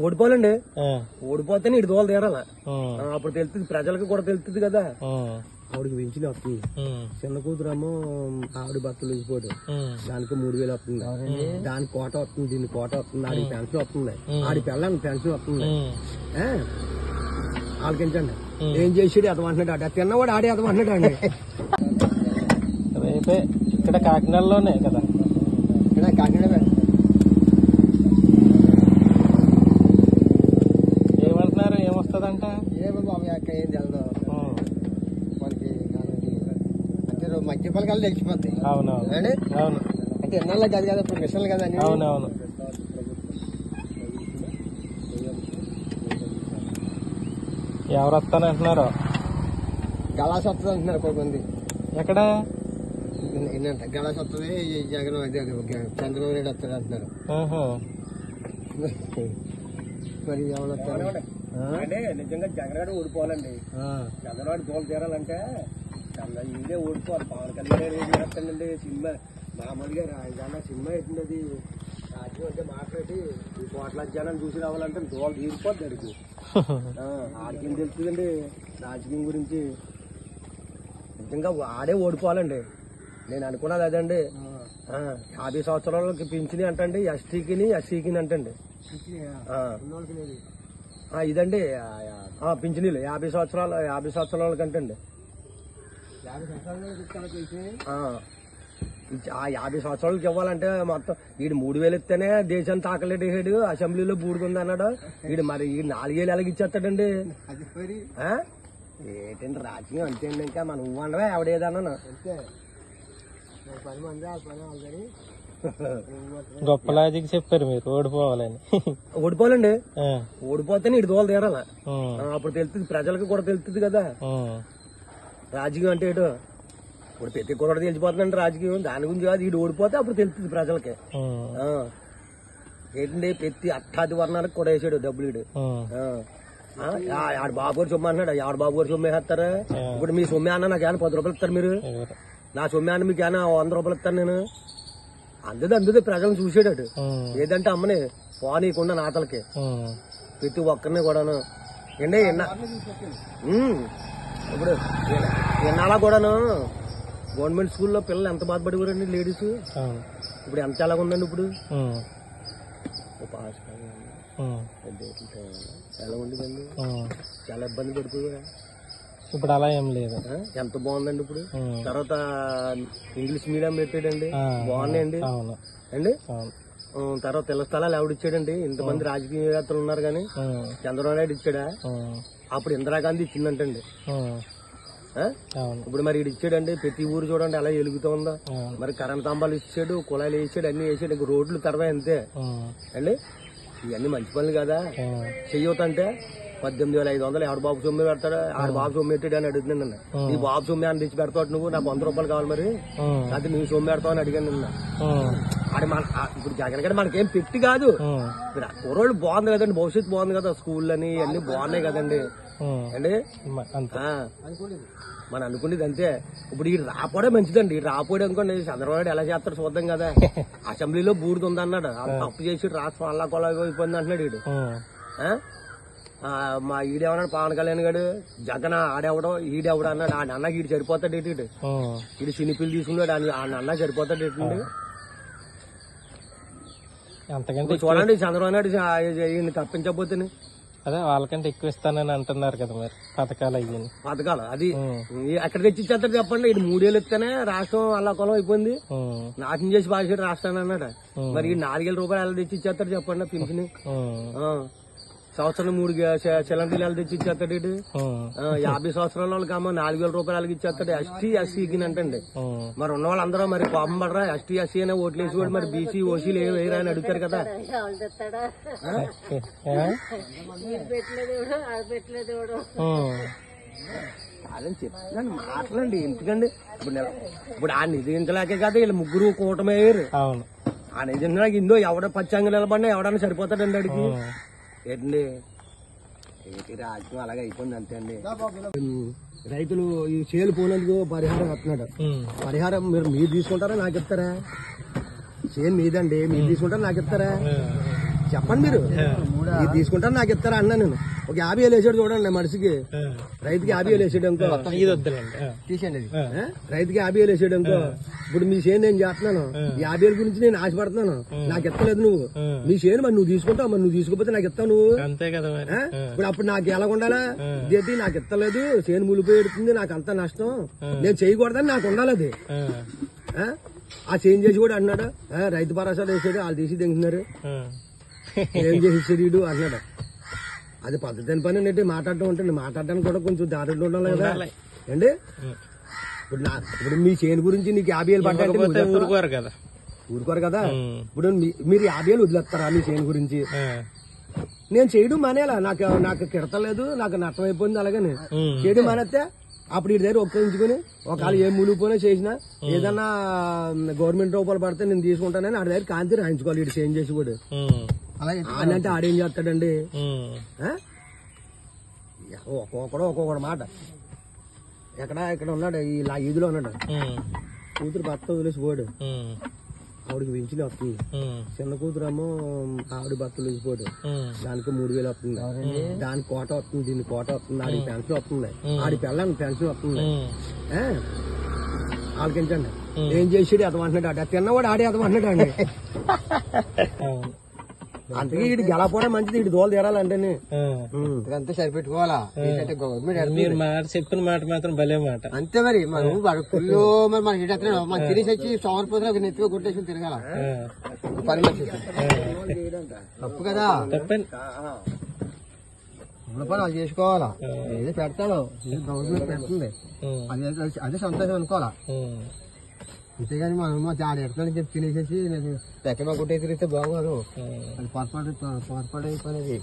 ఓడిపోవాలండి. ఓడిపోతేనే ఇటు దోలు తీరాల. అప్పుడు తెలుస్తుంది, ప్రజలకు కూడా తెలుస్తుంది కదా. ఆవిడకి పెంచిన వస్తుంది, చిన్న కూతురేమో ఆవిడ భర్తలు వెళ్ళిపోదు, దానికి 3000 వస్తుంది, దానికి కోట వస్తుంది, దీనికి కోట వస్తుంది, ఆడికి పెన్షన్ వస్తుంది, ఆడి పిల్లలకి పెన్షన్ వస్తుంది. ఆలకించండి, ఏం చేసాడు అతమంటున్నాడు, ఆడ తిన్నవాడు ఆడే అతమంటున్నాడు అండి. రేపే ఇక్కడ కాకినాడలోనే కదా, ఇక్కడ కాకినాడ. ఏమంటున్నారు, ఏమొస్తుందంట? ఏమో బాబు అక్క ఏం తెలదు మనకి. అంటే మధ్యపాలు కల్లా తెలిసిపోతాయి. అవునవును, అవును. అంటే ఎన్నాళ్ళ కాదు కదా, ఇప్పుడు మిషన్లు కదా. అవునవును. ఎవరు వస్తానంటున్నారు? గలాస్ వస్తుంది అంటున్నారు కొంతమంది. ఎక్కడ ఏంటంటే గలాస్ వస్తుంది, జగన్ చంద్రబాబు నాయుడు వస్తాడు అంటున్నారు. మరి ఎవరు వస్తారు అంటే? నిజంగా జగన్ గారు ఓడిపోవాలండి. జగన్ గారు గోల్ తీరాలంటే ఇదే ఓడిపోవాలి. పవన్ కళ్యాణ్ ఏం చేస్తాడండి, సినిమా మామూలుగా రాజధాని సినిమా అవుతుంది. అది రాజ్యం అంటే మాట్లాడి ఈ కోట్ల జనాన్ని చూసి రావాలంటే గోల్ తీరిపోద్ది అడిగి. ఆడికేం తెలుస్తుందండి రాజకీయం గురించి. నిజంగా ఆడే ఓడిపోవాలండి. నేను అనుకున్నది అదండి. 50 సంవత్సరాలకి పింఛని అంటండి, ఎస్టీకి ఎస్సీకి అంటండి. ఇదండి పింఛనీలు 50 సంవత్సరాల కంటండి. 50 సంవత్సరాలకి ఇవ్వాలంటే మొత్తం వీడు 3000 ఇస్తేనే దేశాన్ని తాకలేడు. అసెంబ్లీలో బూడుకుంది అన్నాడు వీడు. మరి ఈ 4000 ఎలాగ ఇచ్చేస్తాడండి? ఏంటండి రాజకీయం అంతేండి. ఇంకా మనం ఉండవే ఎవడేదన్నా గొప్ప లాజిక్ చెప్పారు మీరు, ఓడిపోవాలని. ఓడిపోవాలండి, ఓడిపోతేనే ఇటు దోలు తీరాల. అప్పుడు తెలుస్తుంది, ప్రజలకు కూడా తెలుస్తుంది కదా రాజకీయం అంటే ఏటో. ఇప్పుడు ప్రతి కూడా తెలిసిపోతుందండి రాజకీయం. దాని గురించి కాదు, ఇటు ఓడిపోతే అప్పుడు తెలుస్తుంది ప్రజలకి. ఏంటండి ప్రతి అట్టాది వర్ణాలకు కూడా వేసాడు డబ్బులు ఇడు. ఆడ బాబు గారు సొమ్ము అంటున్నాడు, ఆడ బాబు గారు సొమ్ము వేస్తారు. ఇప్పుడు మీ సొమ్మె అన్న నాకు ఏమైనా 10 రూపాయలు ఇస్తారు మీరు, నా సొమ్మె అన్న మీకు ఏమైనా 100 రూపాయలు ఇస్తాను నేను. అందుదే ప్రజలను చూసాడు. ఏదంటే అమ్మని పోనీయకుండా నాతలకి ప్రతి ఒక్కరిని కూడాను. ఏంటి ఇప్పుడు ఎన్నాళ్ళ కూడాను గవర్నమెంట్ స్కూల్లో పిల్లలు ఎంత బాధపడేవారండి లేడీస్. ఇప్పుడు ఎంత ఎలాగ ఉందండి ఇప్పుడు. ఎలా ఉండేదండి, చాలా ఇబ్బంది పడిపోయారా. ఇప్పుడు అలా ఏం లేదు, ఎంత బాగుందండి ఇప్పుడు. తర్వాత ఇంగ్లీష్ మీడియం పెట్టాడండి, బాగున్నాయండి అండి. తర్వాత తెల్ల స్థలాలు ఎవడిచ్చాడండి? ఇంతమంది రాజకీయవేత్తలు ఉన్నారు కానీ చంద్రబాబు నాయుడు ఇచ్చాడా? అప్పుడు ఇందిరాగాంధీ ఇచ్చిందంటండి. ఇప్పుడు మరి ఇది ఇచ్చాడండి. ప్రతి ఊరు చూడండి ఎలా వెలుగుతూ ఉందో. మరి కరెంట్ స్తంభాలు ఇచ్చాడు, కుళాయిలు వేసాడు, అన్ని వేసాడు. ఇంక రోడ్లు తర్వాత అంతే అండి. ఇవన్నీ మంచి పనులు కదా. చెయ్యొద్దంటే 18,500 ఎవడు బాబు సొమ్మె పెడతాడు, ఆడు బాబు సొమ్మె పెట్టాడు అని అడుగుతున్నాను. నీ బాబు సొమ్మె అని తెచ్చి పెడతాడు నువ్వు, నాకు 100 రూపాయలు కావాలి మరి, అది నువ్వు సొమ్మె పెడతావు అని అడిగాను నిన్న. ఆడి ఇప్పుడు జగన్ గారు మనకేం పెట్టి కాదు, కుర్రోళ్ళు బాగుంది కదండి, భవిష్యత్తు బాగుంది కదా, స్కూల్ అని అన్ని బాగున్నాయి కదండి అండి. మనం అనుకునేది అంతే. ఇప్పుడు ఈ రాపోవడం మంచిదండి. ఈ రాపోవడం అనుకోండి చంద్రబాబు నాయుడు ఎలా చేస్తాడు చూద్దాం కదా. అసెంబ్లీలో బూడుతుంది అన్నాడు, తప్పు చేసి రాష్ట్రం అల్లా కొలాగా అయిపోయింది అంటున్నాడు వీడు. మా ఈడేమన్నాడు పవన్ కళ్యాణ్ గారు, జగన్ ఆడెవడో ఈడెవడో అన్నాడు. ఆ అన్న ఈడు సరిపోతాడు ఏంటి, ఈడు సినిపిల్లు తీసుకున్నాడు, ఆ అన్న సరిపోతాడు ఏంటండి. చూడండి చంద్రబాబు నాయుడు ఈయన తప్పించకపోతే అదే వాళ్ళకంటే ఎక్కువ ఇస్తానని అంటున్నారు కదా మరి పథకాలు. అయ్యింది పథకాలు అది ఎక్కడ తెచ్చిచ్చేస్తాడు చెప్పండి. ఇది 3 ఏళ్ళు ఇస్తేనే రాష్ట్రం అల్లా కొలం అయిపోయింది, నాశనం చేసి బాగా రాష్ట్రాన్ని అన్నాడు. మరి 4,000 రూపాయలు ఎలా తెచ్చిచ్చేస్తాడు చెప్పండి పింఛని. సంవత్సరం 3 సిలిండర్లు ఎలా తెచ్చిచ్చేస్తాడు ఇటు. 50 సంవత్సరాల వాళ్ళకి అమ్మ 4,000 రూపాయలు అలాగే ఇచ్చేస్తాడు. ఎస్టీ ఎస్సీకి అంటండి. మరి ఉన్న వాళ్ళందరూ మరి కోపం పడరా, ఎస్టీ ఎస్సీ అనే ఓట్లు వేసి కూడా మరి బీసీ ఓసీలు వేయరా అని అడుగుతారు కదా. అదని చెప్తున్నాను మాట్లాడండి ఎందుకండి. ఇప్పుడు ఆ నిధించలేకే కదా వీళ్ళు ముగ్గురు కూటమి అయ్యారు. ఆ నిధించడానికి ఇందో ఎవడ పచ్చంగా నిలబడినా ఎవడన్నా సరిపోతాడండి అడిగి ఏంటండి. ఏంటి రాజ్యం అలాగే అయిపోయింది అంతే అండి. రైతులు ఈ చేలు పోయినందుకు పరిహారం వస్తున్నాడు. పరిహారం మీరు తీసుకుంటారా నాకు ఇస్తారా? చేను మీదండి, మీరు తీసుకుంటారా నాకు ఇస్తారా చెప్పండి మీరు. ఇది తీసుకుంటాను నాకు ఇస్తారా అన్నా నేను. ఒక 50,000 వేసాడు చూడండి మనిషికి, రైతుకి 50,000 వేసాడు అనుకో, ఇది వద్దులండి తీసేయండి. రైతుకి 50,000 వేసాడు అనుకో, ఇప్పుడు మీ చేను నేను చేస్తున్నాను, 50,000 గురించి నేను ఆశపడుతున్నాను, నాకు ఇస్తలేదు నువ్వు. మీ చేను మరి నువ్వు తీసుకుంటావు, మరి నువ్వు తీసుకోపోతే నాకు ఇస్తావు నువ్వు, అంతే కదా. ఇప్పుడు అప్పుడు నాకు ఎలా ఉండాలా, ఇదేంటి నాకు ఇస్తలేదు, చేను ములిపోయి ఎడుతుంది, నాకు అంత నష్టం, నేను చేయకూడదని నాకు ఉండాలి అది. ఆ చేంజ్ చేసి కూడా అన్నాడు, రైతు భరోసాలు వేసాడు, వాళ్ళు తీసి తింటున్నారు, ఏం చేసేసాడు వీడు అన్నాడు. అది పద్ధతి అని పని ఏంటి మాట్లాడటం ఉంటుంది, మాట్లాడడానికి కూడా కొంచెం దారిలో ఉండాలి కదా అండి. ఇప్పుడు మీ చేను గురించి నీకు 50,000 పడ్డా ఊరుకోరు కదా, ఊరుకోరు కదా. ఇప్పుడు మీరు 50,000 వదిలేస్తారా మీ చేను గురించి? నేను చేయడం మానేలా, నాకు కిడతలేదు, నాకు నష్టం అయిపోయింది, అలాగని చేయడం మానేస్తే అప్పుడు ఈ దగ్గర ఉపయోగించుకుని ఒకవేళ ఏ మునిగిపోయినా చేసినా ఏదన్నా గవర్నమెంట్ రూపాయలు పడితే నేను తీసుకుంటానని ఆడి దగ్గర కాంతి రాయించుకోవాలి. ఇటు చేంజ్ చేసి కూడా అంటే ఆడేం చేస్తాడండి, ఒక్కొక్కడు మాట. ఇక్కడ ఉన్నాడు, ఈ ఈదులో ఉన్నాడు, కూతురు భర్త వదిలేసి పోయాడు, ఆవిడకి పెంచిన వస్తుంది, చిన్న కూతురేమో ఆవిడ భర్త వదిలేసిపోయాడు, దానికి 3,000 వస్తుంది, దానికి కోట వస్తుంది, దీనికి కోట వస్తుంది, ఆడికి పెన్షన్ వస్తుంది, ఆడి పిల్లలకి పెన్షన్ వస్తుంది. ఆలకించండి, ఏం చేసాడు అదమంటున్నాడు, ఆడ తిన్నవాడు ఆడే అదమంటున్నాడు అండి. అందుకే ఇటు గెలపోవడం మంచిది, ఇటు దోలు తీరాలంటే అంతా సరిపెట్టుకోవాలా. మీరు మాట చెప్పిన మాట మాత్రం భలే మాట. అంతే మరి మనం ఫుల్ మరి మనకి ఇటు మనం తిరిగి వచ్చి సోమరిపోతే ఒక నెత్తిగా గుట్టేసి తిరగాల పని మంచి తప్పు కదా. తప్పండి, ఉన్న పని వాళ్ళు చేసుకోవాలా. ఏదో పెడతాడు గవర్నమెంట్ పెడుతుంది, అదే సంతోషం అనుకోవాలా. అంతేగాని మనం ఆడ ఎట్లా చెప్పి తినేసేసి పెక్కమ గుట్టే తిరిగితే బాగోదు, అది పొరపాటు అయిపోయినది.